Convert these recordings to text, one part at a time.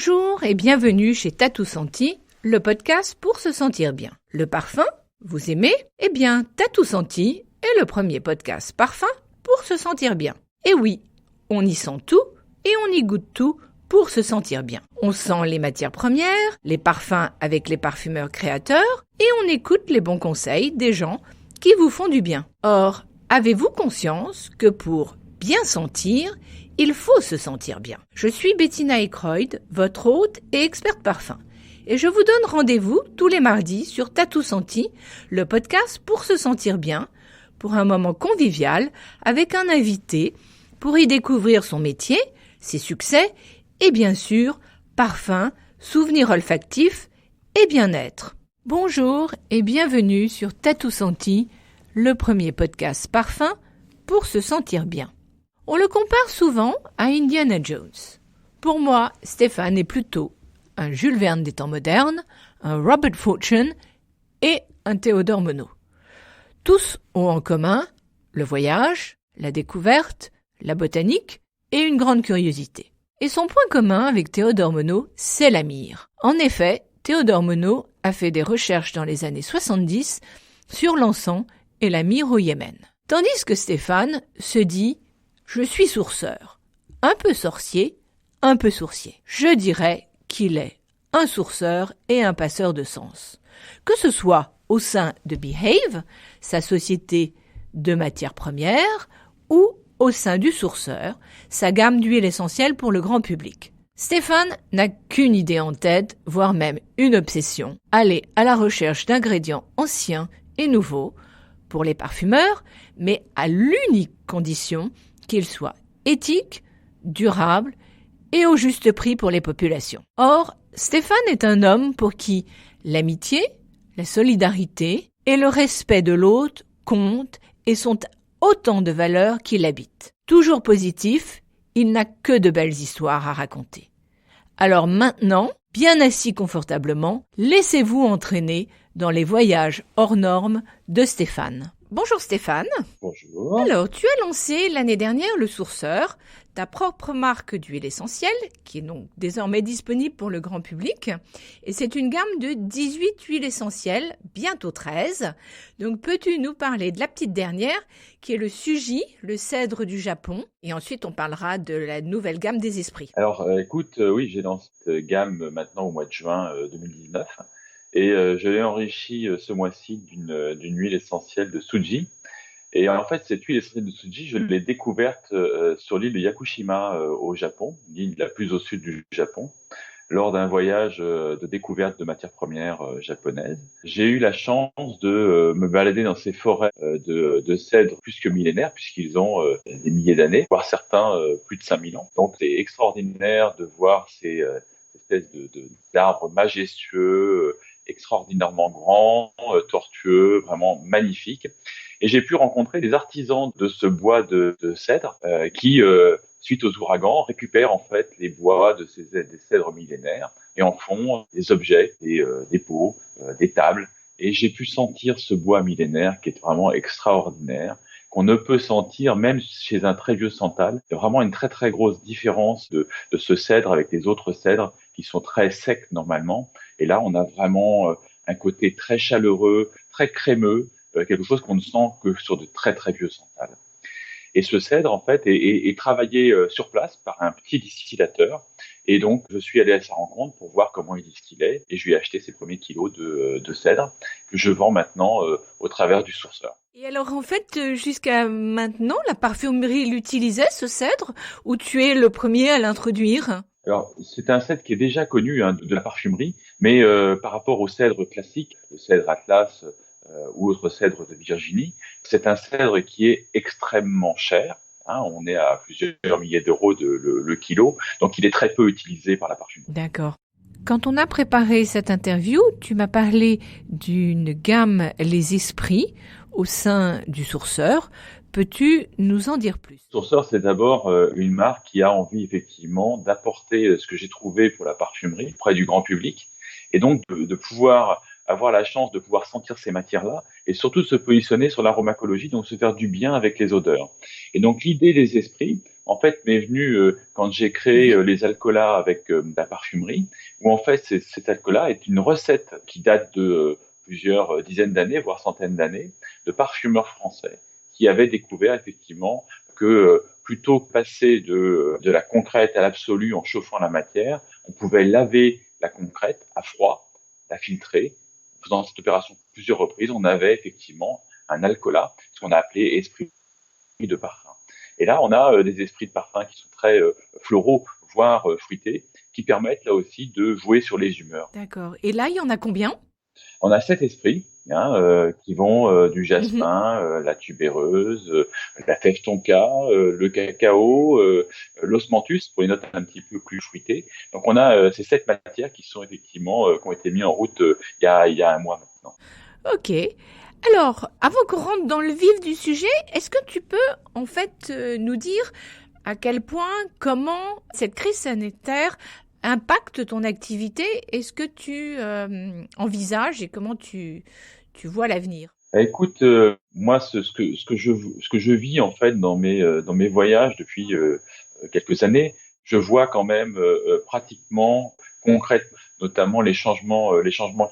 Bonjour et bienvenue chez Tatou Senti, le podcast pour se sentir bien. Le parfum, vous aimez? Eh bien, Tatou Senti est le premier podcast parfum pour se sentir bien. Et oui, on y sent tout et on y goûte tout pour se sentir bien. On sent les matières premières, les parfums avec les parfumeurs créateurs et on écoute les bons conseils des gens qui vous font du bien. Or, avez-vous conscience que pour bien sentir, il faut se sentir bien? Je suis Bettina Eckroyd, votre hôte et experte parfum. Et je vous donne rendez-vous tous les mardis sur Tatou Senti, le podcast pour se sentir bien, pour un moment convivial avec un invité, pour y découvrir son métier, ses succès et bien sûr, parfum, souvenirs olfactifs et bien-être. Bonjour et bienvenue sur Tatou Senti, le premier podcast parfum pour se sentir bien. On le compare souvent à Indiana Jones. Pour moi, Stéphane est plutôt un Jules Verne des temps modernes, un Robert Fortune et un Théodore Monod. Tous ont en commun le voyage, la découverte, la botanique et une grande curiosité. Et son point commun avec Théodore Monod, c'est la myrrhe. En effet, Théodore Monod a fait des recherches dans les années 70 sur l'encens et la myrrhe au Yémen. Tandis que Stéphane se dit « Je suis sourceur, un peu sorcier, un peu sourcier ». Je dirais qu'il est un sourceur et un passeur de sens. Que ce soit au sein de Behave, sa société de matières premières, ou au sein du sourceur, sa gamme d'huiles essentielles pour le grand public. Stéphane n'a qu'une idée en tête, voire même une obsession, aller à la recherche d'ingrédients anciens et nouveaux pour les parfumeurs, mais à l'unique condition qu'ils soient éthiques, durables et au juste prix pour les populations. Or, Stéphane est un homme pour qui l'amitié, la solidarité et le respect de l'autre comptent et sont autant de valeurs qui l'habitent. Toujours positif, il n'a que de belles histoires à raconter. Alors maintenant, bien assis confortablement, laissez-vous entraîner dans les voyages hors normes de Stéphane. Bonjour Stéphane. Bonjour. Alors, tu as lancé l'année dernière le Sourceur, ta propre marque d'huile essentielle, qui est donc désormais disponible pour le grand public. Et c'est une gamme de 18 huiles essentielles, bientôt 13. Donc, peux-tu nous parler de la petite dernière, qui est le Suji, le cèdre du Japon. Et ensuite, on parlera de la nouvelle gamme des esprits. Alors, écoute, oui, j'ai lancé cette gamme maintenant au mois de juin 2019. Et je l'ai enrichi ce mois-ci d'une huile essentielle de Suji. Et en fait, cette huile essentielle de Suji, je l'ai découverte sur l'île de Yakushima au Japon, l'île la plus au sud du Japon, lors d'un voyage de découverte de matières premières japonaises. J'ai eu la chance de me balader dans ces forêts de cèdres plus que millénaires, puisqu'ils ont des milliers d'années, voire certains plus de 5000 ans. Donc, c'est extraordinaire de voir ces espèces d'arbres majestueux, extraordinairement grands, tortueux, vraiment magnifiques. Et j'ai pu rencontrer des artisans de ce bois de cèdre qui, suite aux ouragans, récupèrent en fait les bois des cèdres millénaires et en font des objets, des pots, des tables. Et j'ai pu sentir ce bois millénaire qui est vraiment extraordinaire, qu'on ne peut sentir même chez un très vieux santal. Il y a vraiment une très très grosse différence de ce cèdre avec les autres cèdres qui sont très secs normalement. Et là, on a vraiment un côté très chaleureux, très crémeux, quelque chose qu'on ne sent que sur de très très vieux santals. Et ce cèdre, en fait, est travaillé sur place par un petit distillateur. Et donc, je suis allé à sa rencontre pour voir comment il distillait. Et je lui ai acheté ses premiers kilos de cèdre que je vends maintenant au travers du sourceur. Et alors, en fait, jusqu'à maintenant, la parfumerie l'utilisait, ce cèdre, ou tu es le premier à l'introduire? Alors, c'est un cèdre qui est déjà connu de la parfumerie, mais par rapport au cèdre classique, le cèdre Atlas ou autre cèdre de Virginie, c'est un cèdre qui est extrêmement cher. On est à plusieurs milliers d'euros le kilo, donc il est très peu utilisé par la parfumerie. D'accord. Quand on a préparé cette interview, tu m'as parlé d'une gamme Les Esprits au sein du Sourceur. Peux-tu nous en dire plus? Sourceur, c'est d'abord une marque qui a envie effectivement d'apporter ce que j'ai trouvé pour la parfumerie auprès du grand public, et donc de pouvoir avoir la chance de pouvoir sentir ces matières-là, et surtout de se positionner sur l'aromacologie, donc se faire du bien avec les odeurs. Et donc l'idée des esprits, en fait, m'est venue quand j'ai créé Mhm. les alcools avec de la parfumerie, où en fait, cet alcool est une recette qui date de plusieurs dizaines d'années, voire centaines d'années, de parfumeurs français qui avaient découvert effectivement que plutôt que passer de la concrète à l'absolu en chauffant la matière, on pouvait laver la concrète à froid, la filtrer. En faisant cette opération plusieurs reprises, on avait effectivement un alcoolat, ce qu'on a appelé esprit de parfum. Et là, on a des esprits de parfum qui sont très floraux, voire fruités, qui permettent là aussi de jouer sur les humeurs. D'accord. Et là, il y en a combien? On a 7 esprits qui vont du Mhm. jasmin, la tubéreuse, la fève tonka, le cacao, l'osmanthus pour les notes un petit peu plus fruitées. Donc on a ces 7 matières qui sont effectivement qui ont été mises en route il y a un mois maintenant. Ok. Alors, avant qu'on rentre dans le vif du sujet, est-ce que tu peux en fait nous dire à quel point, comment cette crise sanitaire impacte ton activité et ce que tu envisages et comment tu vois l'avenir? Écoute, moi, ce que je vis en fait dans mes voyages depuis quelques années, je vois quand même pratiquement concrètement, notamment les changements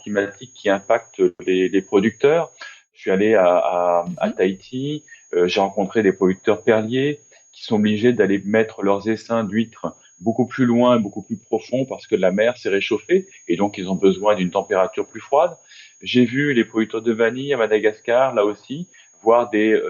climatiques qui impactent les producteurs. Je suis allé à Mhm. Tahiti, j'ai rencontré des producteurs perliers qui sont obligés d'aller mettre leurs essaims d'huîtres beaucoup plus loin, beaucoup plus profond parce que la mer s'est réchauffée et donc ils ont besoin d'une température plus froide. J'ai vu les producteurs de vanille à Madagascar, là aussi, voir des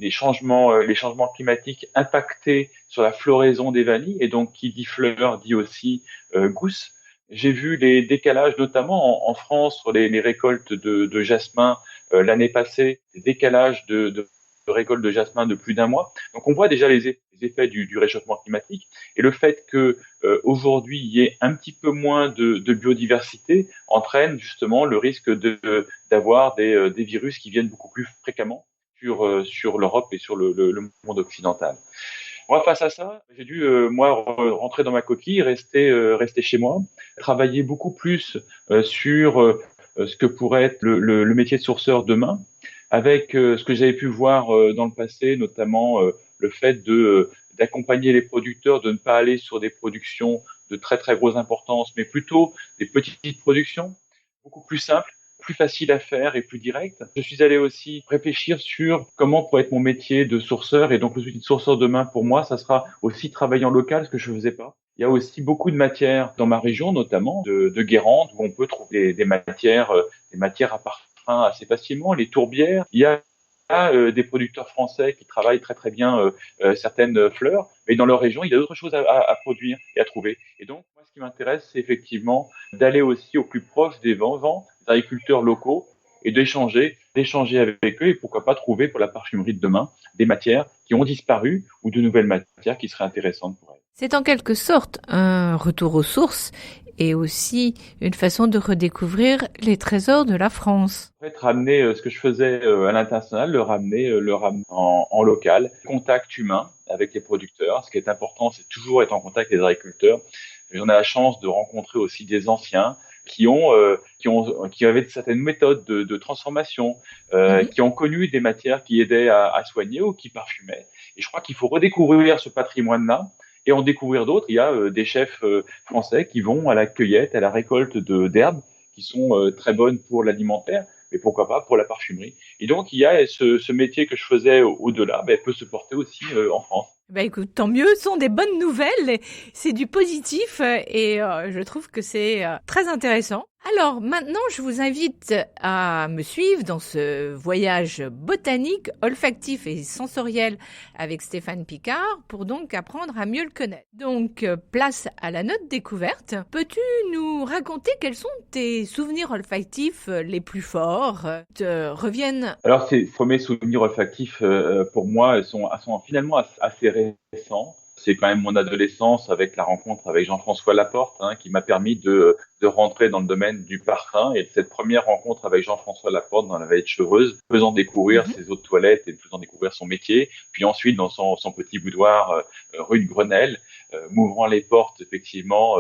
changements, les changements climatiques impactés sur la floraison des vanilles, et donc qui dit fleur dit aussi gousse. J'ai vu les décalages, notamment en France, sur les récoltes de jasmin l'année passée, des décalages de récoltes de jasmin de plus d'un mois. Donc on voit déjà les effets du réchauffement climatique, et le fait que aujourd'hui il y ait un petit peu moins de biodiversité entraîne justement le risque d'avoir des virus qui viennent beaucoup plus fréquemment sur l'Europe et sur le monde occidental. Moi, face à ça, j'ai dû moi rentrer dans ma coquille, rester chez moi, travailler beaucoup plus sur ce que pourrait être le métier de sourceur demain, avec ce que j'avais pu voir dans le passé, notamment le fait d'accompagner les producteurs, de ne pas aller sur des productions de très très grosse importance, mais plutôt des petites productions, beaucoup plus simples, plus faciles à faire et plus directes. Je suis allé aussi réfléchir sur comment pourrait être mon métier de sourceur, et donc le métier de sourceur demain pour moi, ça sera aussi travailler en local, ce que je ne faisais pas. Il y a aussi beaucoup de matières dans ma région, notamment de Guérande, où on peut trouver des matières à parfum assez facilement, les tourbières. Il y a des producteurs français qui travaillent très très bien certaines fleurs, mais dans leur région, il y a d'autres choses à produire et à trouver. Et donc, moi, ce qui m'intéresse, c'est effectivement d'aller aussi au plus proche des vents, des agriculteurs locaux, et d'échanger avec eux, et pourquoi pas trouver pour la parfumerie de demain des matières qui ont disparu ou de nouvelles matières qui seraient intéressantes pour elles. C'est en quelque sorte un retour aux sources et aussi une façon de redécouvrir les trésors de la France. En fait, ramener ce que je faisais à l'international, le ramener en local, contact humain avec les producteurs. Ce qui est important, c'est toujours être en contact avec les agriculteurs. J'en ai la chance de rencontrer aussi des anciens qui avaient certaines méthodes de transformation, Mhm. qui ont connu des matières qui aidaient à soigner ou qui parfumaient. Et je crois qu'il faut redécouvrir ce patrimoine-là et en découvrir d'autres. Il y a des chefs français qui vont à la cueillette, à la récolte d'herbes qui sont très bonnes pour l'alimentaire, mais pourquoi pas pour la parfumerie. Et donc, il y a ce métier que je faisais au-delà, ben, peut se porter aussi en France. Bah écoute, tant mieux, ce sont des bonnes nouvelles, c'est du positif et je trouve que c'est très intéressant. Alors maintenant, je vous invite à me suivre dans ce voyage botanique, olfactif et sensoriel avec Stéphane Picard pour donc apprendre à mieux le connaître. Donc place à la note découverte. Peux-tu nous raconter quels sont tes souvenirs olfactifs les plus forts, te reviennent? Alors, ces premiers souvenirs olfactifs, pour moi, elles sont finalement assez récents. C'est quand même mon adolescence avec la rencontre avec Jean-François Laporte, qui m'a permis de rentrer dans le domaine du parfum. Et cette première rencontre avec Jean-François Laporte dans la vallée de Chevreuse, faisant découvrir Mhm. ses eaux de toilette et faisant découvrir son métier. Puis ensuite, dans son petit boudoir rue de Grenelle, m'ouvrant les portes, effectivement,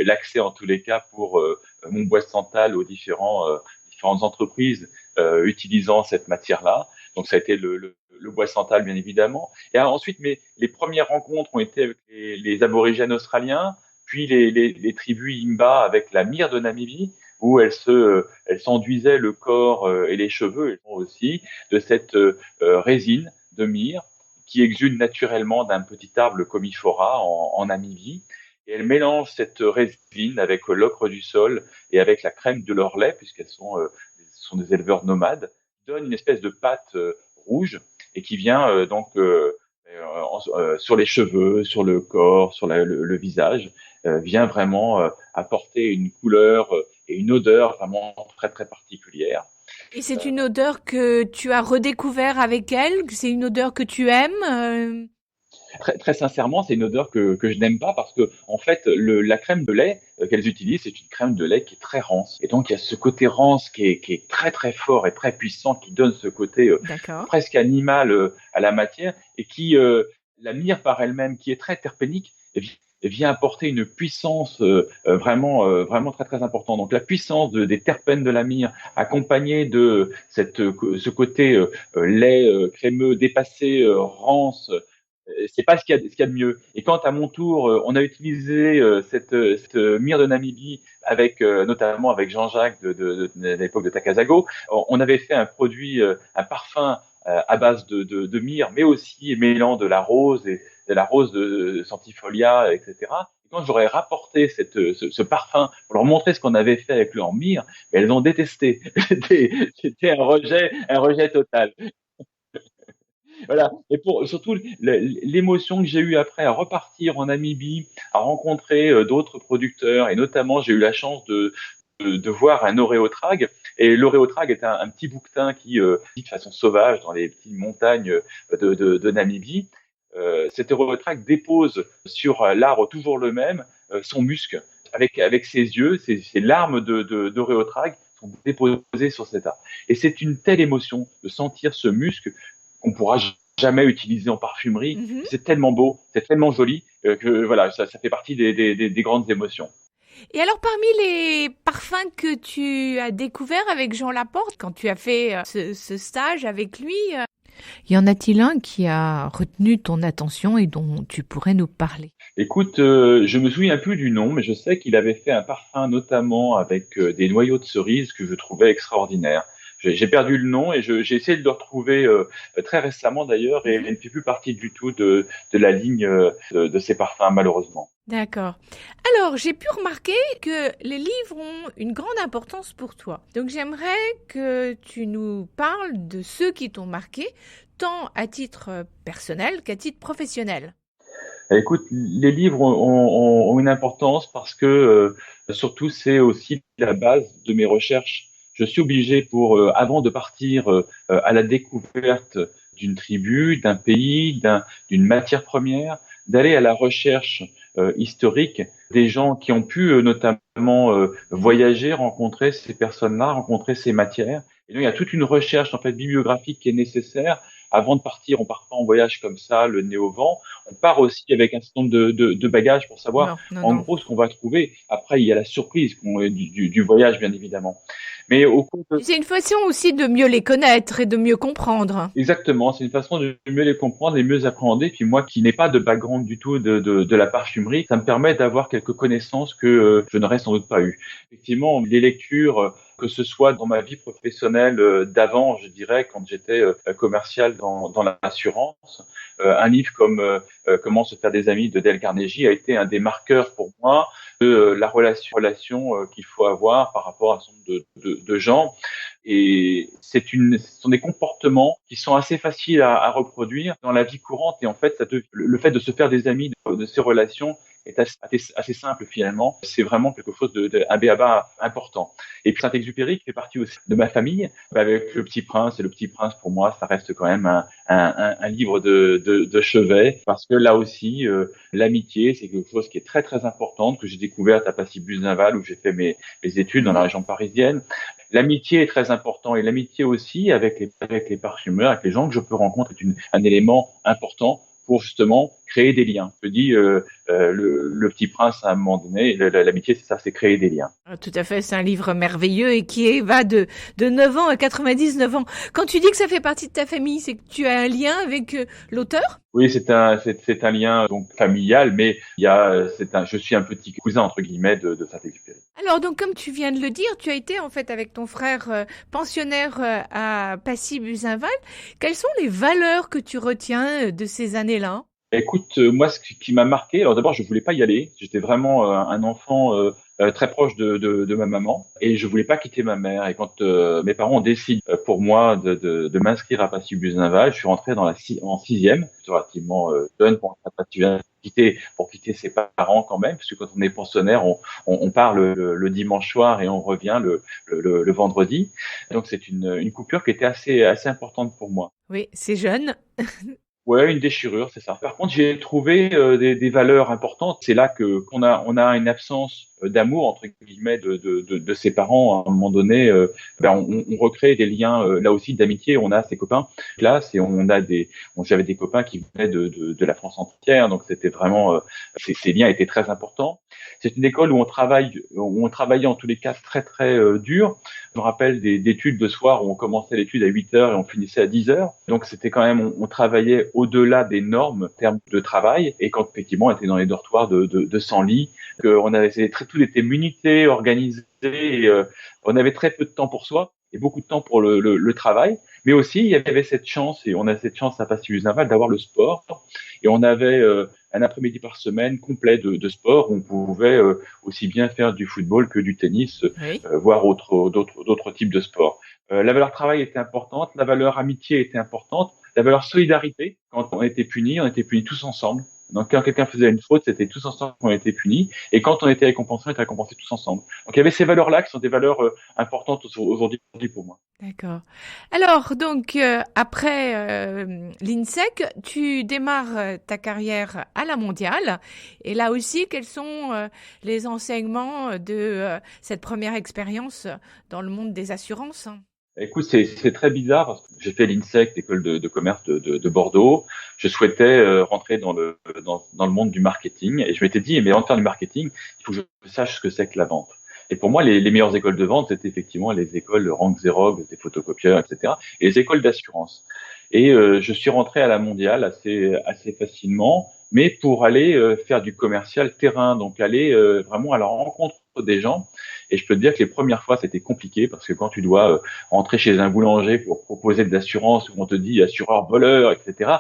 l'accès en tous les cas pour mon bois de santal aux différentes entreprises utilisant cette matière-là. Donc ça a été le bois santal, bien évidemment. Et ensuite, les premières rencontres ont été avec les aborigènes australiens, puis les tribus Imba avec la myrrhe de Namibie, où elles s'enduisaient le corps et les cheveux aussi de cette résine de myrrhe qui exude naturellement d'un petit arbre, le comifora, en Namibie. Et elles mélangent cette résine avec l'ocre du sol et avec la crème de leur lait, puisqu'elles sont des éleveurs nomades, qui donne une espèce de pâte rouge et qui vient sur les cheveux, sur le corps, sur le visage, vient vraiment apporter une couleur et une odeur vraiment très très particulière. Et c'est une odeur que tu as redécouvert avec elle? C'est une odeur que tu aimes? Très, très sincèrement, c'est une odeur que je n'aime pas parce que, en fait, la crème de lait qu'elles utilisent, c'est une crème de lait qui est très rance. Et donc, il y a ce côté rance qui est très, très fort et très puissant, qui donne ce côté presque animal à la matière et qui, la myrrhe par elle-même, qui est très terpénique, vient apporter une puissance vraiment très, très importante. Donc, la puissance des terpènes de la myrrhe, accompagnée de ce côté lait crémeux, dépassé, rance, c'est pas ce qu'il y a de mieux. Et quand à mon tour, on a utilisé cette myrrhe de Namibie avec notamment avec Jean-Jacques de l'époque de Takasago, on avait fait un produit, un parfum à base de myrrhe, mais aussi mêlant de la rose et de la rose de centifolia, etc. Et quand j'aurais rapporté ce parfum pour leur montrer ce qu'on avait fait avec leur myrrhe, elles ont détesté. C'était un rejet total. Voilà. Et surtout l'émotion que j'ai eue après à repartir en Namibie, à rencontrer d'autres producteurs, et notamment j'ai eu la chance de voir un oréotrag. Et l'oréotrag est un petit bouquetin qui vit de façon sauvage dans les petites montagnes de Namibie. Cet oréotrag dépose sur l'arbre toujours le même son musc avec ses yeux, ses larmes d'oréotrag sont déposées sur cet arbre. Et c'est une telle émotion de sentir ce musc qu'on pourra jamais utiliser en parfumerie. Mm-hmm. C'est tellement beau, c'est tellement joli que voilà, ça fait partie des grandes émotions. Et alors, parmi les parfums que tu as découverts avec Jean Laporte, quand tu as fait ce stage avec lui, y en a-t-il un qui a retenu ton attention et dont tu pourrais nous parler? Écoute, je me souviens plus du nom, mais je sais qu'il avait fait un parfum notamment avec des noyaux de cerise que je trouvais extraordinaire. J'ai perdu le nom et j'ai essayé de le retrouver très récemment d'ailleurs et il ne fait plus partie du tout de la ligne de ces parfums malheureusement. D'accord. Alors, j'ai pu remarquer que les livres ont une grande importance pour toi. Donc, j'aimerais que tu nous parles de ceux qui t'ont marqué, tant à titre personnel qu'à titre professionnel. Écoute, les livres ont une importance parce que surtout c'est aussi la base de mes recherches. Je suis obligé avant de partir à la découverte d'une tribu, d'un pays, d'une matière première, d'aller à la recherche historique des gens qui ont pu notamment voyager, rencontrer ces personnes-là, rencontrer ces matières. Et donc il y a toute une recherche en fait bibliographique qui est nécessaire. Avant de partir, on part pas en voyage comme ça, le nez au vent. On part aussi avec un certain nombre de bagages pour savoir gros ce qu'on va trouver. Après, il y a la surprise du voyage, bien évidemment. Mais c'est une façon aussi de mieux les connaître et de mieux comprendre. Exactement, c'est une façon de mieux les comprendre et mieux appréhender. Puis moi, qui n'ai pas de background du tout de la parfumerie, ça me permet d'avoir quelques connaissances que je n'aurais sans doute pas eues. Effectivement, les lectures, que ce soit dans ma vie professionnelle d'avant, je dirais, quand j'étais commercial dans l'assurance, un livre comme Comment se faire des amis de Dale Carnegie a été un des marqueurs pour moi de la relation qu'il faut avoir par rapport à un certain nombre de gens. Et ce sont des comportements qui sont assez faciles à reproduire dans la vie courante. Et en fait, le fait de se faire des amis de ces relations est assez simple finalement. C'est vraiment quelque chose un b.a.-ba important. Et puis Saint-Exupéry fait partie aussi de ma famille avec Le Petit Prince. Et Le Petit Prince, pour moi, ça reste quand même un livre de chevet parce que là aussi, l'amitié, c'est quelque chose qui est très très important que j'ai découvert à Passy-Buzenval où j'ai fait mes études dans la région parisienne. L'amitié est très important et l'amitié aussi avec les parfumeurs, avec les gens que je peux rencontrer est un élément important pour justement créer des liens. Je dis le Petit Prince à un moment donné. L'amitié, c'est ça, c'est créer des liens. Tout à fait, c'est un livre merveilleux et qui va de 9 ans à 99 ans. Quand tu dis que ça fait partie de ta famille, c'est que tu as un lien avec l'auteur? Oui, c'est un lien donc familial, mais je suis un petit cousin entre guillemets de Saint-Exupéry. Alors donc comme tu viens de le dire, tu as été en fait avec ton frère pensionnaire à Passy-Buzenval. Quelles sont les valeurs que tu retiens de ces années-là? Écoute, moi, ce qui m'a marqué, alors d'abord, je voulais pas y aller. J'étais vraiment un enfant très proche de ma maman et je voulais pas quitter ma mère. Et quand mes parents ont décidé pour moi de m'inscrire à Passy-Buzenval, je suis rentré en sixième, c'est relativement jeune pour quitter ses parents quand même, parce que quand on est pensionnaire, on part le dimanche soir et on revient le vendredi. Donc c'est une coupure qui était assez importante pour moi. Oui, c'est jeune. Ouais, une déchirure, c'est ça. Par contre, j'ai trouvé des valeurs importantes. C'est là que on a une absence d'amour entre guillemets de ses parents. À un moment donné, on recrée des liens là aussi d'amitié. On a ses copains là, j'avais des copains qui venaient de la France entière, donc c'était vraiment ces liens étaient très importants. C'est une école où on travaillait en tous les cas très très dur. Je me rappelle d'études de soir où on commençait l'étude à 8 heures et on finissait à 10 heures. Donc c'était quand même, on travaillait au-delà des normes en termes de travail. Et quand effectivement on était dans les dortoirs de 100 lits, tout était minuté, organisé, et on avait très peu de temps pour soi et beaucoup de temps pour le travail. Mais aussi, il y avait cette chance, et on a cette chance à Passy-Buzenval d'avoir le sport. Et on avait un après-midi par semaine complet de sport. On pouvait aussi bien faire du football que du tennis, Oui. voire d'autres types de sports. La valeur travail était importante, la valeur amitié était importante, la valeur solidarité. Quand on était punis tous ensemble. Donc quand quelqu'un faisait une faute, c'était tous ensemble qu'on était punis. Et quand on était récompensé, on était récompensé tous ensemble. Donc il y avait ces valeurs-là qui sont des valeurs importantes aujourd'hui pour moi. D'accord. Alors, donc, après l'INSEC, tu démarres ta carrière à la Mondiale. Et là aussi, quels sont les enseignements de cette première expérience dans le monde des assurances? Écoute, c'est très bizarre parce que j'ai fait l'INSEC, l'école de commerce de Bordeaux. Je souhaitais rentrer dans le monde du marketing et je m'étais dit, mais avant de faire du marketing, il faut que je sache ce que c'est que la vente. Et pour moi, les meilleures écoles de vente, c'était effectivement les écoles Rank Xerox, des photocopieurs, etc. Et les écoles d'assurance. Et je suis rentré à la Mondiale assez facilement, mais pour aller faire du commercial terrain, donc aller vraiment à la rencontre des gens. Et je peux te dire que les premières fois, c'était compliqué parce que quand tu dois rentrer chez un boulanger pour proposer de l'assurance où on te dit assureur voleur, etc.,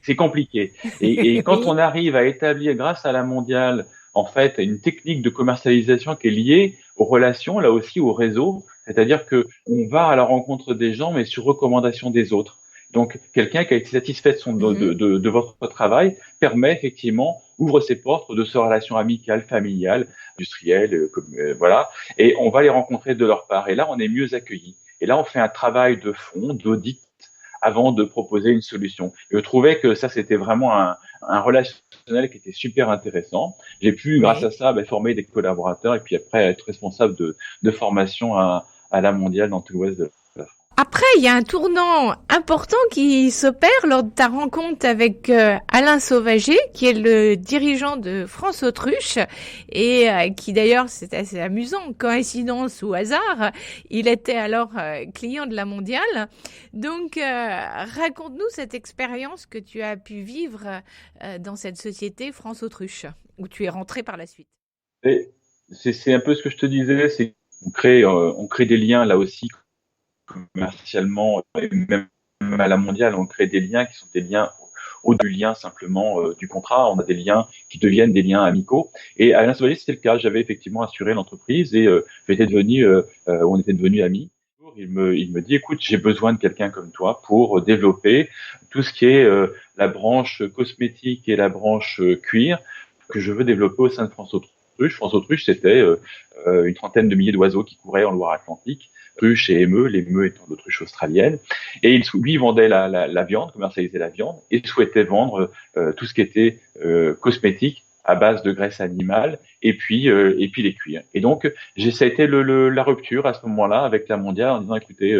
c'est compliqué. Et quand Oui. on arrive à établir, grâce à la Mondiale, en fait, une technique de commercialisation qui est liée aux relations, là aussi au réseau, c'est-à-dire que on va à la rencontre des gens, mais sur recommandation des autres. Donc, quelqu'un qui a été satisfait de votre travail permet effectivement, ouvre ses portes de ces relations amicales, familiales, industrielles, voilà. Et on va les rencontrer de leur part. Et là, on est mieux accueillis. Et là, on fait un travail de fond, d'audit, avant de proposer une solution. Et je trouvais que ça, c'était vraiment un relationnel qui était super intéressant. J'ai pu, grâce à Oui. ça, former des collaborateurs et puis après être responsable de formation à la Mondiale dans tout l'Ouest de la France. Après, il y a un tournant important qui s'opère lors de ta rencontre avec Alain Sauvager, qui est le dirigeant de France Autruche, et qui d'ailleurs, c'est assez amusant, coïncidence ou hasard, il était alors client de la Mondiale. Donc, raconte-nous cette expérience que tu as pu vivre dans cette société France Autruche, où tu es rentré par la suite. Et c'est un peu ce que je te disais, c'est on crée des liens là aussi commercialement, et même à la Mondiale, on crée des liens qui sont des liens au-delà du lien simplement du contrat. On a des liens qui deviennent des liens amicaux. Et à l'Insolvabilité, c'était le cas. J'avais effectivement assuré l'entreprise et on était devenus amis. Il me dit, écoute, j'ai besoin de quelqu'un comme toi pour développer tout ce qui est la branche cosmétique et la branche cuir que je veux développer au sein de France Autruche. France Autruche, c'était une trentaine de milliers d'oiseaux qui couraient en Loire-Atlantique, ruches et émeux, les émeux étant l'autruche australienne. Et lui vendait la viande, commercialisait la viande, et souhaitait vendre tout ce qui était cosmétique à base de graisse animale et puis les cuirs. Et donc ça a été la rupture à ce moment-là avec la Mondiale en disant écoutez,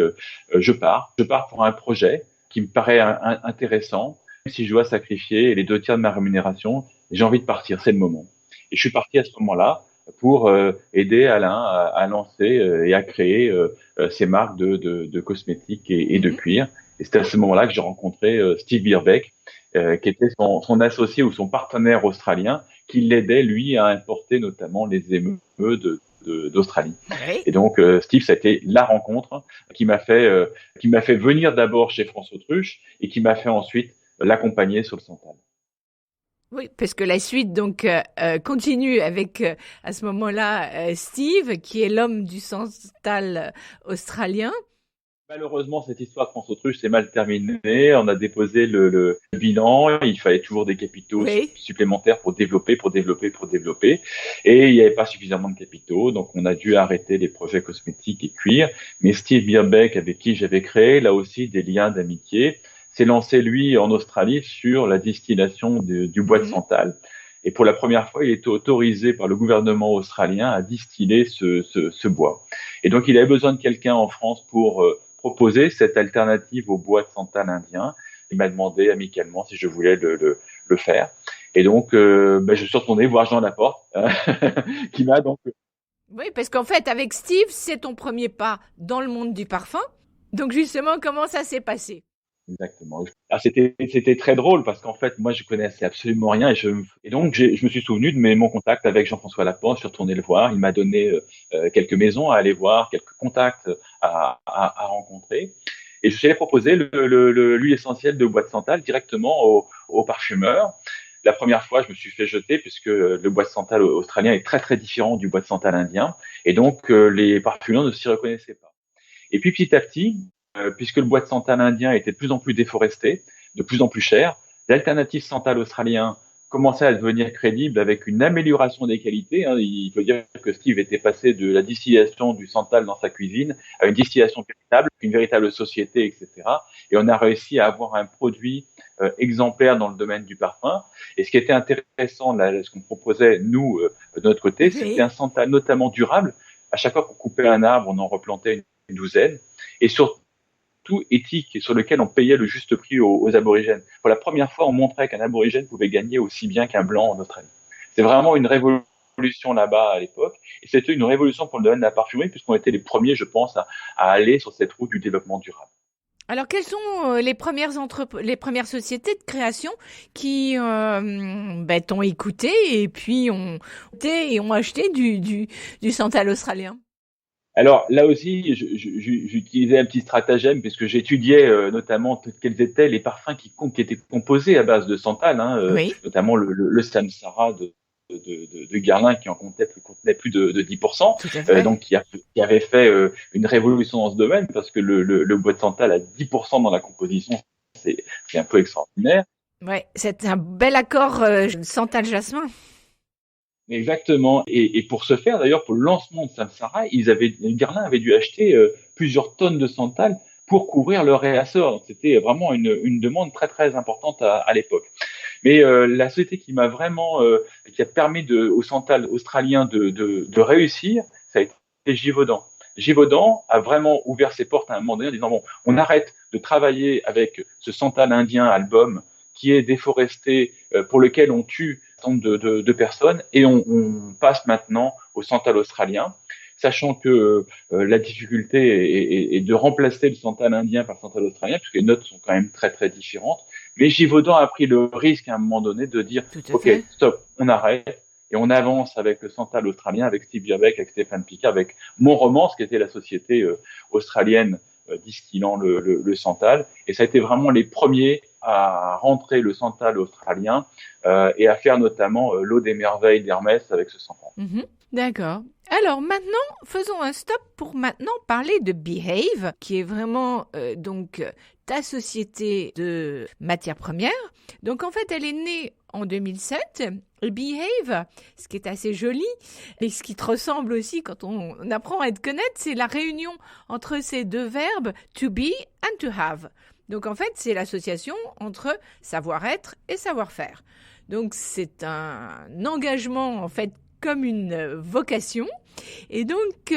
je pars pour un projet qui me paraît intéressant. Si je dois sacrifier les 2 tiers de ma rémunération, j'ai envie de partir, c'est le moment. Et je suis parti à ce moment-là pour aider Alain à lancer et à créer ces marques de cosmétiques et de cuir. Et c'était à ce moment-là que j'ai rencontré Steve Birbeck, qui était son associé ou son partenaire australien, qui l'aidait, lui, à importer notamment les émeux d'Australie. Oui. Et donc, Steve, ça a été la rencontre qui m'a fait venir d'abord chez France Autruche et qui m'a fait ensuite l'accompagner sur le Santal. Oui, parce que la suite donc continue avec à ce moment-là Steve, qui est l'homme du Santal australien. Malheureusement, cette histoire France Autruche s'est mal terminée. On a déposé le bilan. Il fallait toujours des capitaux supplémentaires pour développer. Et il n'y avait pas suffisamment de capitaux. Donc, on a dû arrêter les projets cosmétiques et cuir. Mais Steve Birbeck, avec qui j'avais créé, là aussi, des liens d'amitié, s'est lancé, lui, en Australie sur la distillation du bois de santal. Et pour la première fois, il était autorisé par le gouvernement australien à distiller ce bois. Et donc, il avait besoin de quelqu'un en France pour proposer cette alternative au bois de santal indien. Il m'a demandé amicalement si je voulais le faire. Et donc, je suis retourné voir Jean Laporte, qui m'a donc... Oui, parce qu'en fait, avec Steve, c'est ton premier pas dans le monde du parfum. Donc, justement, comment ça s'est passé ? Exactement. Ah, c'était très drôle parce qu'en fait, moi, je connaissais absolument rien et donc, je me suis souvenu de mon contact avec Jean-François Laporte. Je suis retourné le voir. Il m'a donné quelques maisons à aller voir, quelques contacts à rencontrer. Et je lui ai proposé l'huile essentielle de bois de santal directement au parfumeur. La première fois, je me suis fait jeter puisque le bois de santal australien est très, très différent du bois de santal indien. Et donc, les parfumeurs ne s'y reconnaissaient pas. Et puis, petit à petit, puisque le bois de santal indien était de plus en plus déforesté, de plus en plus cher, l'alternative santal australien commençait à devenir crédible avec une amélioration des qualités. Il faut dire que Steve était passé de la distillation du santal dans sa cuisine à une distillation véritable, une véritable société, etc. Et on a réussi à avoir un produit exemplaire dans le domaine du parfum. Et ce qui était intéressant, là, ce qu'on proposait, nous, de notre côté, c'était un santal notamment durable. À chaque fois qu'on coupait un arbre, on en replantait une douzaine. Et surtout, éthique et sur lequel on payait le juste prix aux aborigènes. Pour la première fois, on montrait qu'un aborigène pouvait gagner aussi bien qu'un blanc en Australie. C'est vraiment une révolution là-bas à l'époque. Et c'était une révolution pour le domaine de la parfumerie puisqu'on était les premiers, je pense, à aller sur cette route du développement durable. Alors, quelles sont les premières sociétés de création qui t'ont écouté et puis ont acheté du santal australien ? Alors là aussi, j'utilisais un petit stratagème puisque j'étudiais notamment quels étaient les parfums qui étaient composés à base de santal, notamment le Samsara de Guerlain qui contenait plus de 10%, donc qui avait fait une révolution dans ce domaine parce que le bois de santal à 10% dans la composition, c'est un peu extraordinaire. Ouais, c'est un bel accord santal-jasmin. Exactement. Et pour ce faire, d'ailleurs, pour le lancement de Samsara, Guerlain avait dû acheter plusieurs tonnes de santal pour couvrir leur réassort. Donc, c'était vraiment une demande très, très importante à l'époque. Mais la société qui a permis au santal australien de réussir, ça a été Givaudan. Givaudan a vraiment ouvert ses portes à un moment donné en disant, bon, on arrête de travailler avec ce santal indien album qui est déforesté, pour lequel on tue un certain nombre de personnes, et on passe maintenant au santal australien, sachant que la difficulté est de remplacer le santal indien par le santal australien, puisque les notes sont quand même très très différentes. Mais Givaudan a pris le risque à un moment donné de dire ok, stop, on arrête, et on avance avec le santal australien, avec Steve Birbeck, avec Stéphane Picard, avec Montromance, qui était la société australienne distillant le santal. Et ça a été vraiment les premiers à rentrer le santal australien et à faire notamment l'eau des merveilles d'Hermès avec ce santal. D'accord. Alors maintenant, faisons un stop pour maintenant parler de Behave, qui est vraiment ta société de matières premières. Donc en fait, elle est née en 2007. Et Behave, ce qui est assez joli, et ce qui te ressemble aussi quand on apprend à te connaître, c'est la réunion entre ces deux verbes to be and to have. Donc en fait, c'est l'association entre savoir-être et savoir-faire. Donc c'est un engagement en fait comme une vocation. Et donc,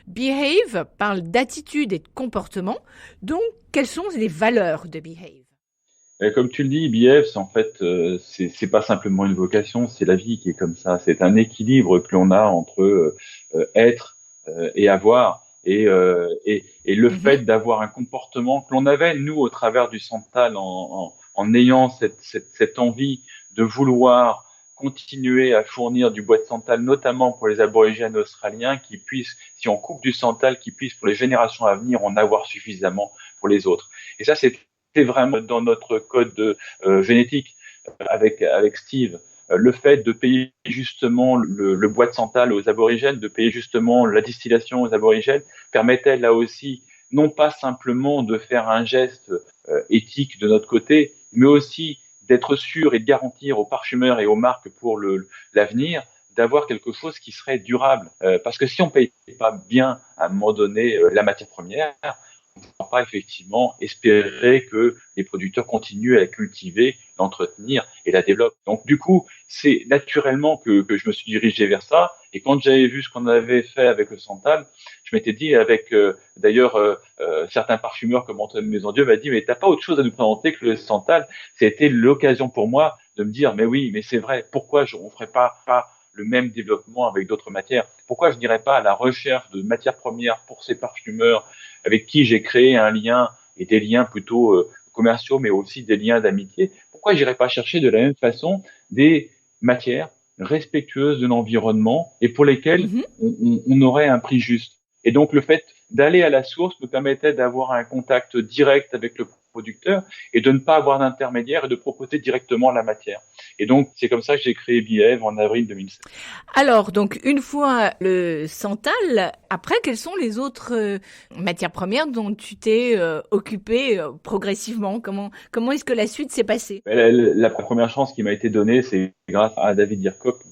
Behave parle d'attitude et de comportement. Donc, quelles sont les valeurs de Behave ? Et comme tu le dis, IBF, c'est en fait, c'est pas simplement une vocation, c'est la vie qui est comme ça. C'est un équilibre que l'on a entre être et avoir. Et le Mhm. fait d'avoir un comportement que l'on avait, nous, au travers du Santal, en ayant cette envie de vouloir continuer à fournir du bois de santal, notamment pour les aborigènes australiens, qui puissent, si on coupe du santal, qui puissent pour les générations à venir en avoir suffisamment pour les autres. Et ça, c'est vraiment dans notre code génétique avec Steve. Le fait de payer justement le bois de santal aux aborigènes, de payer justement la distillation aux aborigènes, permettait là aussi non pas simplement de faire un geste éthique de notre côté, mais aussi d'être sûr et de garantir aux parfumeurs et aux marques pour l'avenir d'avoir quelque chose qui serait durable. Parce que si on ne paye pas bien à un moment donné la matière première, on ne pourra pas effectivement espérer que les producteurs continuent à la cultiver, l'entretenir et la développent. Donc du coup, c'est naturellement que je me suis dirigé vers ça. Et quand j'avais vu ce qu'on avait fait avec le Santal, je m'étais dit avec d'ailleurs certains parfumeurs comme Antoine Maisondieu m'a dit mais t'as pas autre chose à nous présenter que le Santal. C'était l'occasion pour moi de me dire mais oui mais c'est vrai pourquoi on ferait pas le même développement avec d'autres matières. Pourquoi je n'irais pas à la recherche de matières premières pour ces parfumeurs avec qui j'ai créé un lien et des liens plutôt commerciaux, mais aussi des liens d'amitié. Pourquoi j'irais pas chercher de la même façon des matières respectueuses de l'environnement et pour lesquelles Mhm. on aurait un prix juste. Et donc le fait d'aller à la source me permettait d'avoir un contact direct avec le producteur et de ne pas avoir d'intermédiaire et de proposer directement la matière. Et donc c'est comme ça que j'ai créé Bièvre en avril 2007. Alors, donc, une fois le santal, après, quelles sont les autres matières premières dont tu t'es occupé progressivement? Comment est-ce que la suite s'est passée? La première chance qui m'a été donnée, c'est grâce à David Dirkop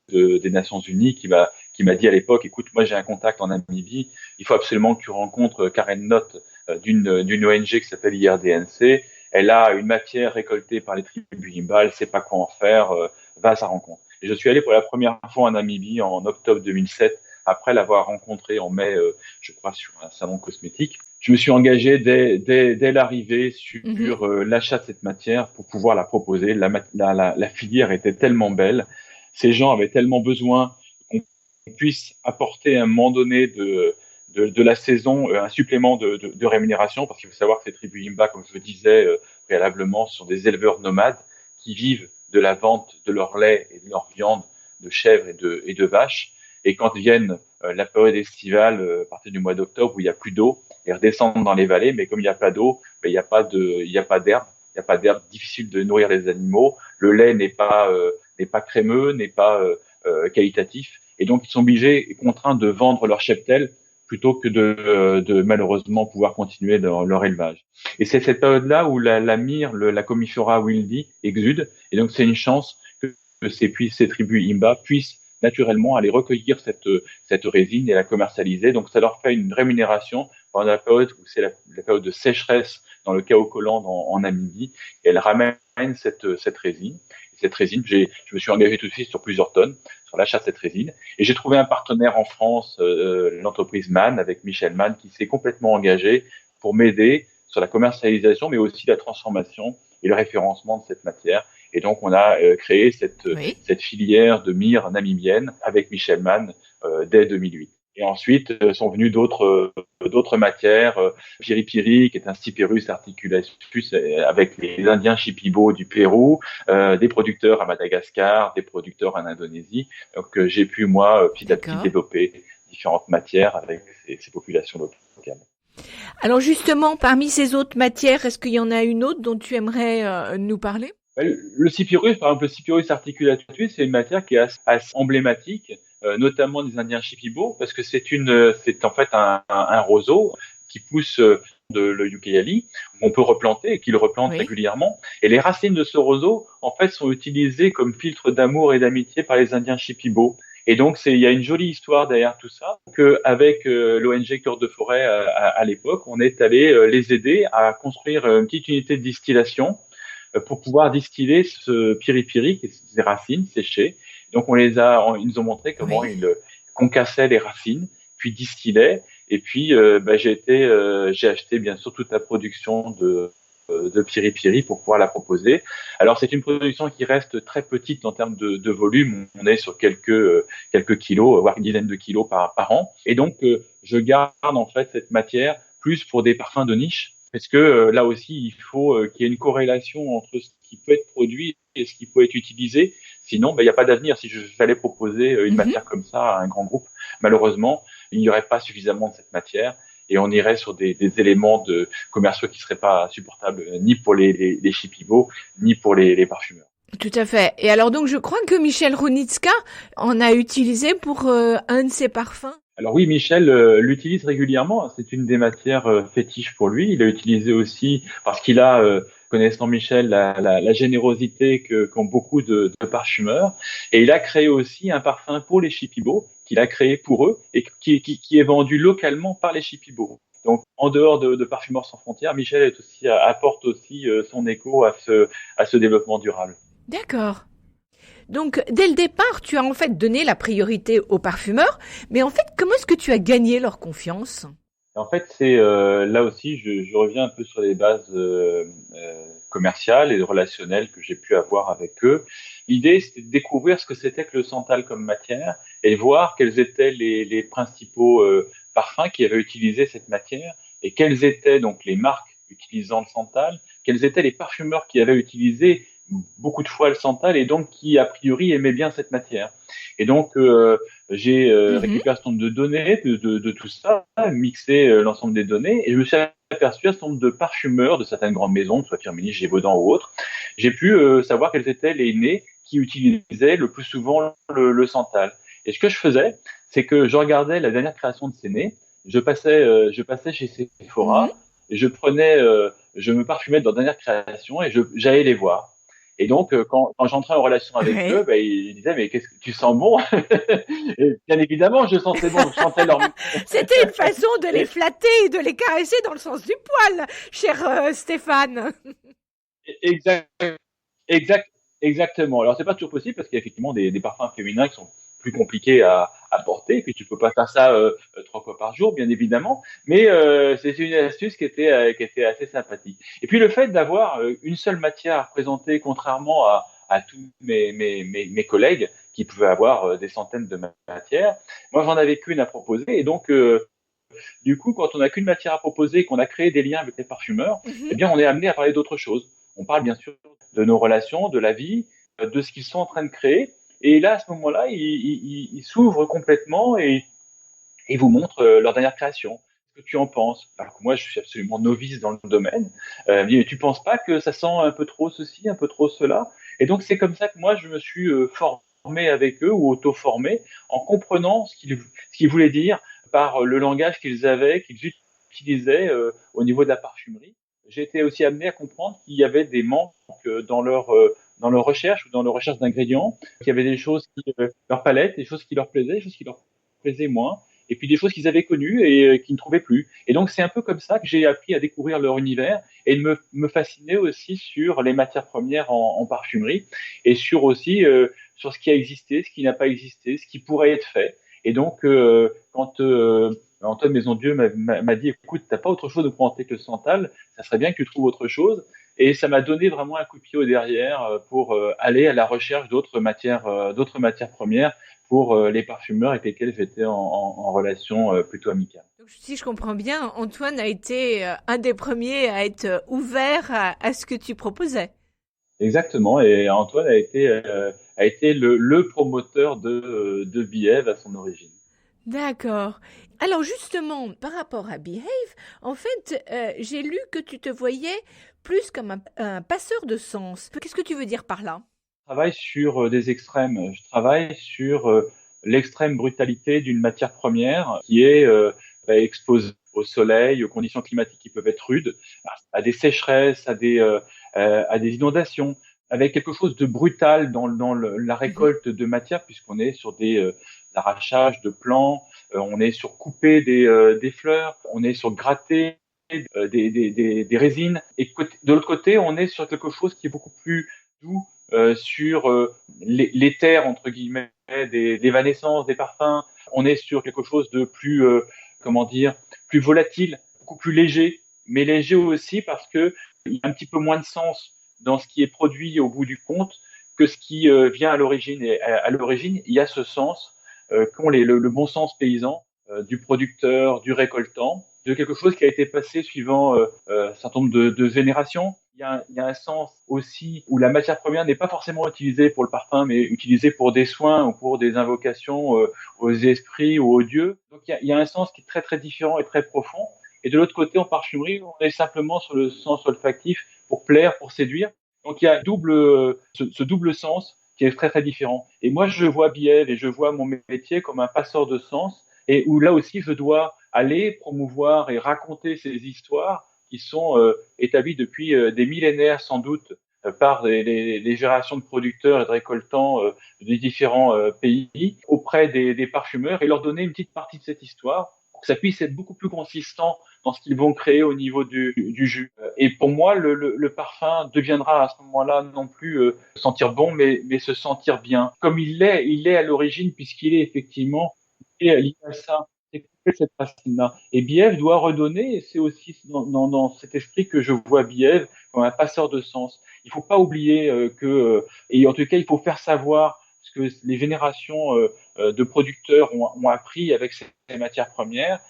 des Nations Unies qui m'a dit à l'époque, écoute, moi j'ai un contact en Namibie, il faut absolument que tu rencontres Karen Knott d'une ONG qui s'appelle IRDNC. Elle a une matière récoltée par les tribus Imba, elle ne sait pas quoi en faire, va à sa rencontre. Et je suis allé pour la première fois en Namibie en octobre 2007, après l'avoir rencontré en mai, je crois, sur un salon cosmétique. Je me suis engagé dès l'arrivée Mhm. sur l'achat de cette matière pour pouvoir la proposer. La filière était tellement belle, ces gens avaient tellement besoin qu'on puisse apporter à un moment donné de la saison un supplément de rémunération, parce qu'il faut savoir que ces tribus Imba, comme je le disais préalablement, sont des éleveurs nomades qui vivent de la vente de leur lait et de leur viande de chèvres et de vaches. Et quand viennent la période estivale, à partir du mois d'octobre, où il n'y a plus d'eau, ils redescendent dans les vallées, mais comme il n'y a pas d'eau, ben, il n'y a pas d'herbe, il n'y a pas d'herbe, difficile de nourrir les animaux. Le lait n'est pas crémeux, n'est pas qualitatif, et donc ils sont obligés et contraints de vendre leur cheptel plutôt que de malheureusement pouvoir continuer leur élevage. Et c'est cette période-là où la myrrhe, la Commiphora wildi exude, et donc c'est une chance que ces tribus Imba puissent naturellement aller recueillir cette résine et la commercialiser. Donc ça leur fait une rémunération pendant la période où c'est la période de sécheresse dans le Kaokoland en Namibie. Et elles ramènent cette résine. Et cette résine, je me suis engagé tout de suite sur plusieurs tonnes sur l'achat de cette résine. Et j'ai trouvé un partenaire en France, l'entreprise Mann, avec Michel Mann, qui s'est complètement engagé pour m'aider sur la commercialisation, mais aussi la transformation et le référencement de cette matière. Et donc, on a créé Oui. cette filière de myrrhe namibienne avec Michel Mann dès 2008. Et ensuite sont venues d'autres matières, Piri-Piri, qui est un Stiperus articulatus avec les Indiens Shipibo du Pérou, des producteurs à Madagascar, des producteurs en Indonésie. Donc j'ai pu, moi, petit à petit D'accord. développer différentes matières avec ces populations locales. Alors justement, parmi ces autres matières, est-ce qu'il y en a une autre dont tu aimerais nous parler? Le Cypirus, par exemple, le Cypirus articulatus, c'est une matière qui est assez emblématique, notamment des Indiens Shipibo, parce que c'est en fait un roseau qui pousse de le Ucayali, qu'on peut replanter et qu'il replante Oui. régulièrement. Et les racines de ce roseau, en fait, sont utilisées comme filtre d'amour et d'amitié par les Indiens Shipibo. Et donc, il y a une jolie histoire derrière tout ça, qu'avec l'ONG Cœur de Forêt à l'époque, on est allé les aider à construire une petite unité de distillation pour pouvoir distiller ce piri-piri, qui est ces racines séchées. Donc ils nous ont montré comment Oui. ils concassaient les racines, puis distillaient. Et puis j'ai acheté bien sûr toute la production de Piri Piri pour pouvoir la proposer. Alors c'est une production qui reste très petite en termes de volume. On est sur quelques kilos, voire une dizaine de kilos par an. Et donc je garde en fait cette matière plus pour des parfums de niche, parce que là aussi il faut qu'il y ait une corrélation entre ce qui peut être produit et ce qui peut être utilisé. Sinon, il n'y a pas d'avenir. Si j'allais proposer une matière comme ça à un grand groupe, malheureusement, il n'y aurait pas suffisamment de cette matière et on irait sur des éléments commerciaux qui ne seraient pas supportables ni pour les chipibots, ni pour les parfumeurs. Tout à fait. Et alors donc, je crois que Michel Runitska en a utilisé pour un de ses parfums. Alors oui, Michel l'utilise régulièrement. C'est une des matières fétiches pour lui. Il l'a utilisé aussi parce qu'il a, connaissant Michel, la générosité qu'ont beaucoup de parfumeurs. Et il a créé aussi un parfum pour les chipibots qu'il a créé pour eux et qui est vendu localement par les chipibots. Donc, en dehors de Parfumeurs sans frontières, Michel apporte aussi son écho à ce développement durable. D'accord. Donc, dès le départ, tu as en fait donné la priorité aux parfumeurs, mais en fait, comment est-ce que tu as gagné leur confiance ? En fait, c'est là aussi, je reviens un peu sur les bases commerciales et relationnelles que j'ai pu avoir avec eux. L'idée, c'était de découvrir ce que c'était que le santal comme matière et voir quels étaient les principaux parfums qui avaient utilisé cette matière et quelles étaient donc les marques utilisant le santal, quels étaient les parfumeurs qui avaient utilisé beaucoup de fois le santal et donc qui, a priori, aimaient bien cette matière. Et donc, j'ai récupéré un certain nombre de données de tout ça, mixé l'ensemble des données, et je me suis aperçu un certain nombre de parfumeurs de certaines grandes maisons, soit Firmenich, Gévaudan ou autres. J'ai pu savoir quels étaient les nez qui utilisaient le plus souvent le santal. Et ce que je faisais, c'est que je regardais la dernière création de ces nez, je passais chez Sephora, et je me parfumais de leur dernière création et j'allais les voir. Et donc, quand j'entrais en relation avec eux, ils disaient, mais qu'est-ce que tu sens bon? Et bien évidemment, je sentais bon, je sentais leur... C'était une façon de les flatter et de les caresser dans le sens du poil, cher Stéphane. Exactement. Alors, c'est pas toujours possible parce qu'il y a effectivement des parfums féminins qui sont plus compliqués à porter, et puis tu peux pas faire ça 3 fois par jour, bien évidemment, mais c'est une astuce qui était assez sympathique. Et puis le fait d'avoir une seule matière à représenter, contrairement à tous mes collègues qui pouvaient avoir des centaines de matières, moi j'en avais qu'une à proposer, et donc du coup, quand on n'a qu'une matière à proposer et qu'on a créé des liens avec les parfumeurs, eh bien on est amené à parler d'autre chose. On parle bien sûr de nos relations, de la vie, de ce qu'ils sont en train de créer. Et là, à ce moment-là, ils s'ouvrent complètement et vous montrent leur dernière création. Ce que tu en penses? Alors que moi, je suis absolument novice dans le domaine. Mais tu penses pas que ça sent un peu trop ceci, un peu trop cela? Et donc, c'est comme ça que moi, je me suis formé avec eux ou auto-formé en comprenant ce qu'ils voulaient dire par le langage qu'ils avaient, qu'ils utilisasaient au niveau de la parfumerie. J'ai été aussi amené à comprendre qu'il y avait des manques dans leur recherche ou dans leur recherche d'ingrédients, qu'il y avait des choses qui leur palette, des choses qui leur plaisaient, des choses qui leur plaisaient moins, et puis des choses qu'ils avaient connues et qu'ils ne trouvaient plus. Et donc c'est un peu comme ça que j'ai appris à découvrir leur univers et de me fasciner aussi sur les matières premières en parfumerie et sur aussi sur ce qui a existé, ce qui n'a pas existé, ce qui pourrait être fait. Et donc quand Antoine Maisondieu m'a dit, écoute, t'as pas autre chose de présenter que le santal, ça serait bien que tu trouves autre chose. Et ça m'a donné vraiment un coup de pied au derrière pour aller à la recherche d'autres matières premières pour les parfumeurs avec lesquels j'étais en relation plutôt amicale. Donc, si je comprends bien, Antoine a été un des premiers à être ouvert à ce que tu proposais. Exactement, et Antoine a été le promoteur de Bièvre à son origine. D'accord. Alors justement, par rapport à Behave, en fait, j'ai lu que tu te voyais plus comme un passeur de sens. Qu'est-ce que tu veux dire par là? Je travaille sur des extrêmes. Je travaille sur l'extrême brutalité d'une matière première qui est exposée au soleil, aux conditions climatiques qui peuvent être rudes, à des sécheresses, à des inondations, avec quelque chose de brutal dans la récolte de matière, puisqu'on est sur des arrachages de plants, on est sur couper des fleurs, on est sur gratter des résines. Et de l'autre côté, on est sur quelque chose qui est beaucoup plus doux, sur l'éther, entre guillemets, des évanescences, des parfums. On est sur quelque chose de plus, plus volatile, beaucoup plus léger, mais léger aussi parce que il y a un petit peu moins de sens dans ce qui est produit au bout du compte que ce qui vient à l'origine. Et à l'origine, il y a ce sens qu'ont le bon sens paysan du producteur, du récoltant, de quelque chose qui a été passé suivant un certain nombre de générations. Il y a un sens aussi où la matière première n'est pas forcément utilisée pour le parfum, mais utilisée pour des soins ou pour des invocations aux esprits ou aux dieux. Donc il y a un sens qui est très très différent et très profond. Et de l'autre côté, en parfumerie, on est simplement sur le sens olfactif pour plaire, pour séduire. Donc il y a ce double sens qui est très très différent. Et moi, je vois Bièvre et je vois mon métier comme un passeur de sens, et où là aussi, je dois aller promouvoir et raconter ces histoires qui sont établies depuis des millénaires sans doute par les générations de producteurs et de récoltants des différents pays auprès des parfumeurs et leur donner une petite partie de cette histoire pour que ça puisse être beaucoup plus consistant dans ce qu'ils vont créer au niveau du jus. Et pour moi, le parfum deviendra à ce moment-là non plus sentir bon, mais se sentir bien. Comme il est à l'origine, puisqu'il est effectivement lié à ça. C'est cette racine-là. Et Bièvre doit redonner, et c'est aussi dans cet esprit que je vois Bièvre comme un passeur de sens. Il faut pas oublier et en tout cas, il faut faire savoir ce que les générations de producteurs ont appris avec ces matières premières,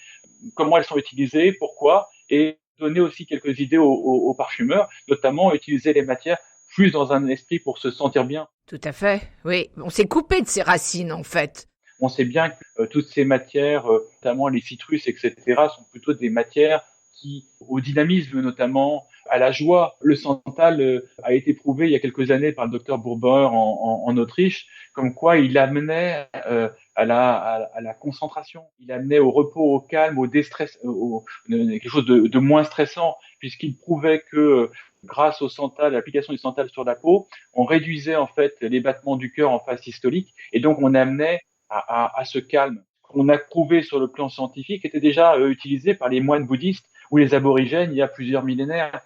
comment elles sont utilisées, pourquoi, et donner aussi quelques idées aux parfumeurs, notamment utiliser les matières plus dans un esprit pour se sentir bien. Tout à fait, oui. On s'est coupé de ses racines, en fait. On sait bien que toutes ces matières, notamment les citrus, etc., sont plutôt des matières qui, au dynamisme notamment, à la joie. Le santal a été prouvé il y a quelques années par le docteur Bourbauer en Autriche, comme quoi il amenait à la concentration, il amenait au repos, au calme, au déstress, quelque chose de moins stressant, puisqu'il prouvait que grâce au santal, l'application du santal sur la peau, on réduisait en fait les battements du cœur en phase systolique, et donc on amenait à ce calme qu'on a prouvé sur le plan scientifique était déjà utilisé par les moines bouddhistes ou les aborigènes il y a plusieurs millénaires.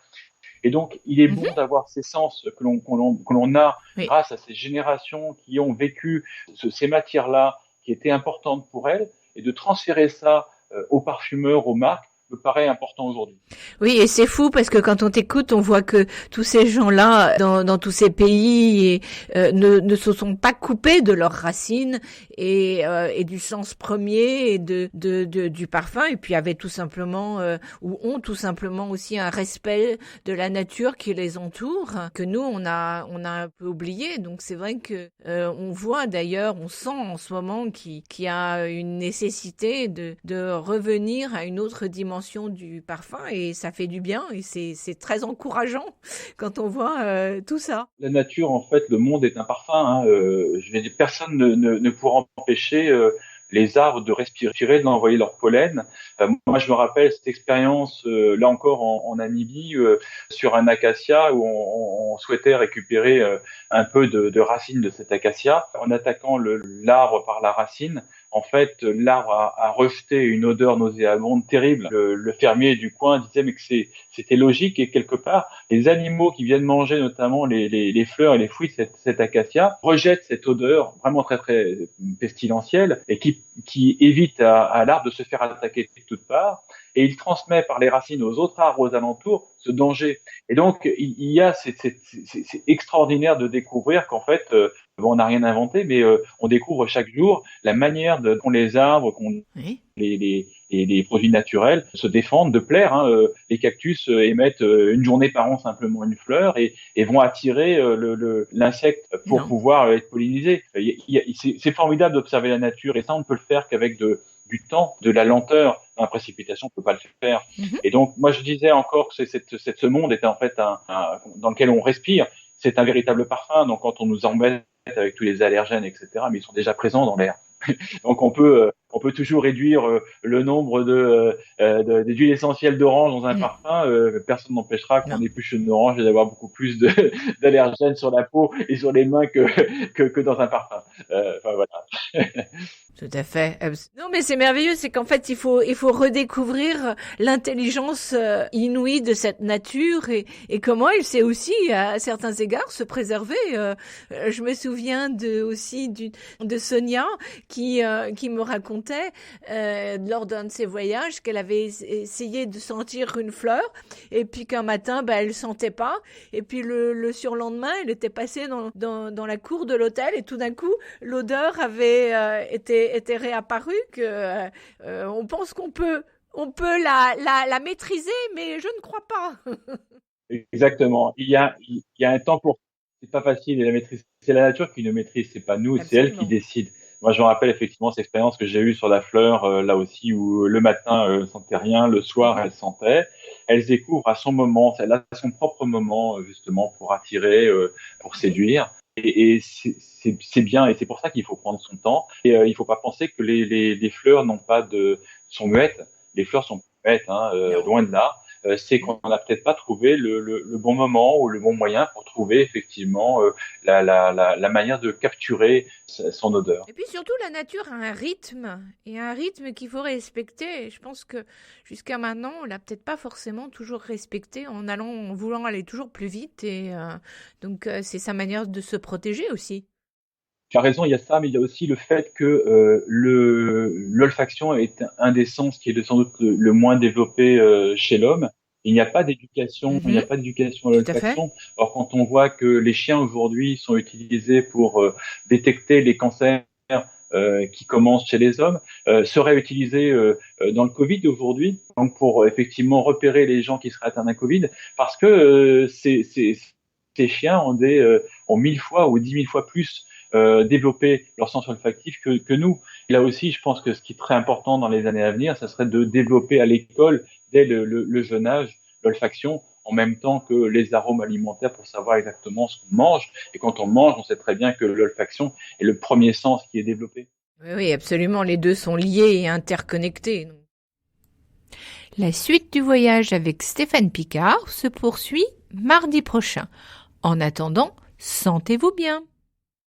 Et donc, il est bon d'avoir ces sens que l'on a grâce à ces générations qui ont vécu ces matières-là qui étaient importantes pour elles et de transférer ça aux parfumeurs, aux marques, me paraît important aujourd'hui. Oui, et c'est fou parce que quand on t'écoute, on voit que tous ces gens-là, dans tous ces pays, ne se sont pas coupés de leurs racines et du sens premier et du parfum, et puis avaient tout simplement ou ont tout simplement aussi un respect de la nature qui les entoure, que nous on a un peu oublié. Donc c'est vrai que on voit d'ailleurs, on sent en ce moment qu'il y a une nécessité de revenir à une autre dimension du parfum, et ça fait du bien, et c'est très encourageant quand on voit tout ça. La nature, en fait, le monde est un parfum. Personne ne pourra empêcher les arbres de respirer, d'envoyer leur pollen. Moi, je me rappelle cette expérience, là encore en Namibie, sur un acacia où on souhaitait récupérer un peu de racines de cet acacia. En attaquant l'arbre par la racine, en fait, l'arbre a rejeté une odeur nauséabonde terrible. Le fermier du coin disait mais que c'était logique, et quelque part, les animaux qui viennent manger notamment les fleurs et les fruits de cet acacia rejettent cette odeur vraiment très très pestilentielle et qui évite à l'arbre de se faire attaquer de toutes parts, et il transmet par les racines aux autres arbres aux alentours ce danger. Et donc il y a c'est extraordinaire de découvrir qu'en fait on n'a rien inventé, mais on découvre chaque jour la manière dont les arbres, les produits naturels se défendent de plaire. Les cactus émettent une journée par an simplement une fleur et vont attirer l'insecte pour pouvoir être pollinisé. C'est formidable d'observer la nature, et ça on ne peut le faire qu'avec du temps, de la lenteur. Dans la précipitation, on ne peut pas le faire. Et donc moi je disais encore que ce monde est en fait dans lequel on respire. C'est un véritable parfum. Donc quand on nous embête avec tous les allergènes, etc., mais ils sont déjà présents dans l'air. Donc on peut toujours réduire le nombre d'huiles essentielles d'orange dans un parfum. Personne n'empêchera qu'on épluche une orange et d'avoir beaucoup plus d'allergènes sur la peau et sur les mains que dans un parfum. Enfin voilà. Tout à fait. Non, mais c'est merveilleux, c'est qu'en fait, il faut redécouvrir l'intelligence inouïe de cette nature et comment elle sait aussi, à certains égards, se préserver. Je me souviens aussi de Sonia qui me racontait racontait lors d'un de ses voyages qu'elle avait essayé de sentir une fleur et puis qu'un matin, elle sentait pas. Et puis le surlendemain, elle était passée dans la cour de l'hôtel et tout d'un coup, l'odeur avait été réapparue. On pense qu'on peut la maîtriser, mais je ne crois pas. Exactement. Il y a un temps pour. C'est pas facile de la maîtriser. C'est la nature qui nous maîtrise, c'est pas nous, c'est elle qui décide. Moi, je me rappelle effectivement cette expérience que j'ai eue sur la fleur, là aussi, où le matin, elle sentait rien, le soir, elle sentait. Elle se découvre à son moment, elle a son propre moment, justement, pour attirer, pour séduire. Et c'est bien, et c'est pour ça qu'il faut prendre son temps. Et il faut pas penser que les fleurs sont muettes. Les fleurs sont muettes, loin de là. C'est qu'on n'a peut-être pas trouvé le bon moment ou le bon moyen pour trouver effectivement la manière de capturer son odeur. Et puis surtout, la nature a un rythme, et un rythme qu'il faut respecter. Et je pense que jusqu'à maintenant, on l'a peut-être pas forcément toujours respecté en voulant aller toujours plus vite. Et donc, c'est sa manière de se protéger aussi. Tu as raison, il y a ça, mais il y a aussi le fait que l'olfaction est un des sens qui est sans doute le moins développé chez l'homme. Il n'y a pas d'éducation, il n'y a pas d'éducation à l'olfaction. Or, quand on voit que les chiens aujourd'hui sont utilisés pour détecter les cancers qui commencent chez les hommes, seraient utilisés dans le Covid aujourd'hui, donc pour effectivement repérer les gens qui seraient atteints d'un Covid, parce que ces chiens ont 1000 fois ou 10 000 fois plus développer leur sens olfactif que nous. Et là aussi, je pense que ce qui est très important dans les années à venir, ça serait de développer à l'école, dès le jeune âge, l'olfaction, en même temps que les arômes alimentaires pour savoir exactement ce qu'on mange. Et quand on mange, on sait très bien que l'olfaction est le premier sens qui est développé. Oui, absolument. Les deux sont liés et interconnectés. La suite du voyage avec Stéphane Picard se poursuit mardi prochain. En attendant, sentez-vous bien.